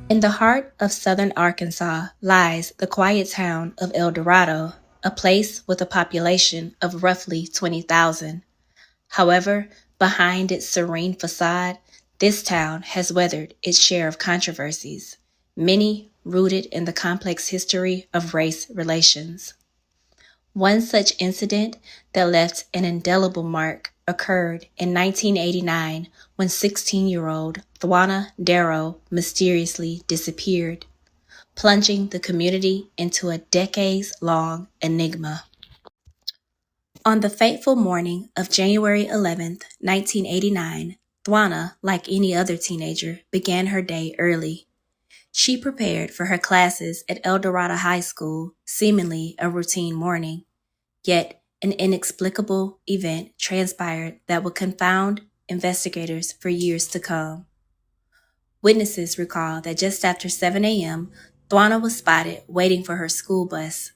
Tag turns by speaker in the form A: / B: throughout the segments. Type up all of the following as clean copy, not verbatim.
A: In the heart of southern Arkansas lies the quiet town of El Dorado, a place with a population of roughly 20,000. However, behind its serene facade, this town has weathered its share of controversies, many rooted in the complex history of race relations. One such incident that left an indelible mark occurred in 1989 when 16-year-old Thwana Darrough mysteriously disappeared, plunging the community into a decades-long enigma. On the fateful morning of January 11th, 1989, Thwana, like any other teenager, began her day early. She prepared for her classes at El Dorado High School, seemingly a routine morning. Yet, an inexplicable event transpired that would confound investigators for years to come. Witnesses recall that just after 7 a.m., Thwana was spotted waiting for her school bus.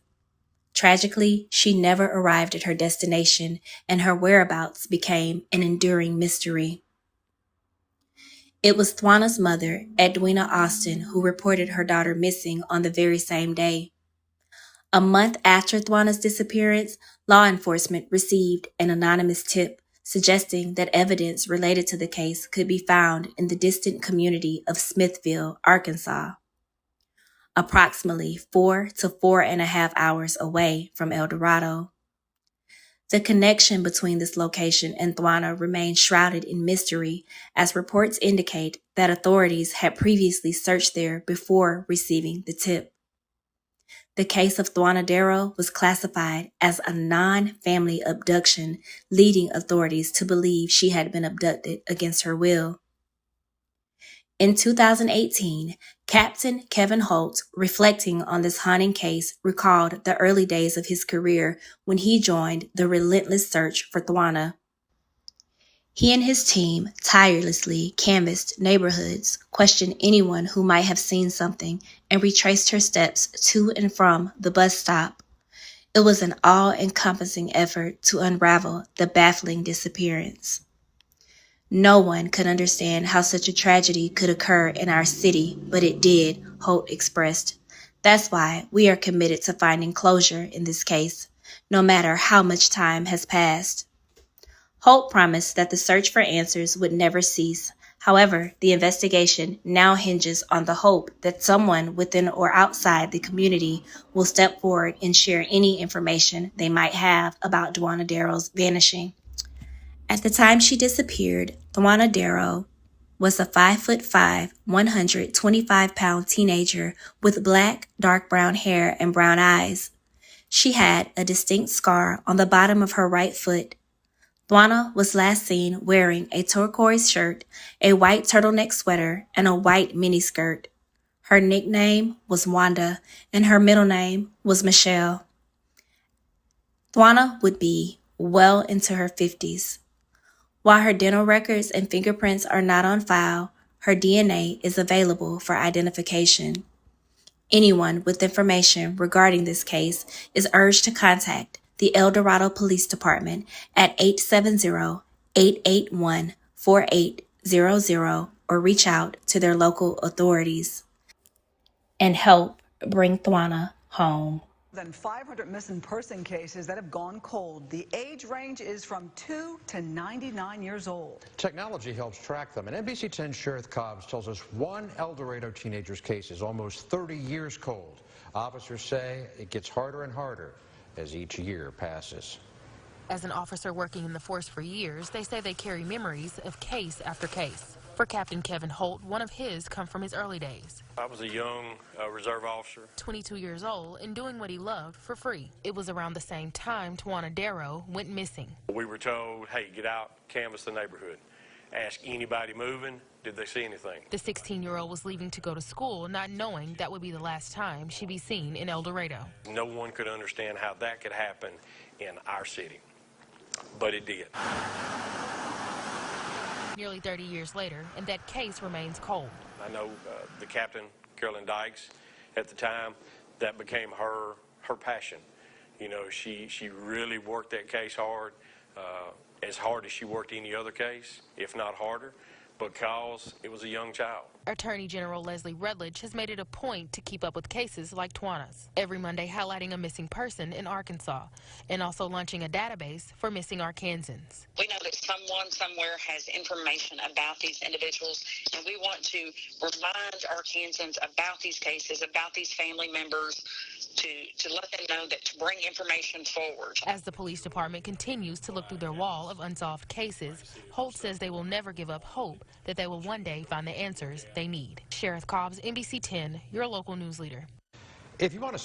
A: Tragically, she never arrived at her destination, and her whereabouts became an enduring mystery. It was Thwana's mother, Edwina Austin, who reported her daughter missing on the very same day. A month after Thwana's disappearance, law enforcement received an anonymous tip suggesting that evidence related to the case could be found in the distant community of Smithville, Arkansas, approximately 4 to 4.5 hours away from El Dorado. The connection between this location and Thwana remains shrouded in mystery, as reports indicate that authorities had previously searched there before receiving the tip. The case of Thwana Darrough was classified as a non-family abduction, leading authorities to believe she had been abducted against her will. In 2018, Captain Kevin Holt, reflecting on this haunting case, recalled the early days of his career when he joined the relentless search for Thwana. He and his team tirelessly canvassed neighborhoods, questioned anyone who might have seen something, and retraced her steps to and from the bus stop. It was an all-encompassing effort to unravel the baffling disappearance. No one could understand how such a tragedy could occur in our city, but it did, Holt expressed. That's why we are committed to finding closure in this case, no matter how much time has passed. Holt promised that the search for answers would never cease. However, the investigation now hinges on the hope that someone within or outside the community will step forward and share any information they might have about Thwana Darrough's vanishing. At the time she disappeared, Thwana Darrough was a 5'5", 125-pound teenager with black, dark brown hair and brown eyes. She had a distinct scar on the bottom of her right foot. Thwana was last seen wearing a turquoise shirt, a white turtleneck sweater, and a white miniskirt. Her nickname was Wanda, and her middle name was Michelle. Thwana would be well into her 50s. While her dental records and fingerprints are not on file, her DNA is available for identification. Anyone with information regarding this case is urged to contact the El Dorado Police Department at 870-881-4800 or reach out to their local authorities and help bring Thwana home.
B: Than 500 missing person cases that have gone cold. The age range is from 2 to 99 years old.
C: Technology helps track them, and NBC 10's Sheriff Cobbs tells us one El Dorado teenager's case is almost 30 years cold. Officers say it gets harder and harder as each year passes.
D: As an officer working in the force for years, they say they carry memories of case after case. For Captain Kevin Holt, one of his come from his early days.
E: I was a young reserve officer.
D: 22 years old and doing what he loved for free. It was around the same time Thwana Darrough went missing.
E: We were told, hey, get out, canvass the neighborhood. Ask anybody moving, did they see anything?
D: The 16-year-old was leaving to go to school, not knowing that would be the last time she'd be seen in El Dorado.
E: No one could understand how that could happen in our city, but it did.
D: Nearly 30 years later, and that case remains cold.
E: I know the captain, Carolyn Dykes, at the time, that became her passion. You know, she really worked that case hard as she worked any other case, if not harder. because it was a young child.
D: Attorney General Leslie Rutledge has made it a point to keep up with cases like Thwana's, every Monday highlighting a missing person in Arkansas and also launching a database for missing Arkansans.
F: We know that someone somewhere has information about these individuals, and we want to remind Arkansans about these cases, about these family members, to let them know that to bring information forward.
D: As the police department continues to look through their wall of unsolved cases, Holt says they will never give up hope that they will one day find the answers they need. Sheriff Cobbs, NBC 10, your local news leader.
C: If you want to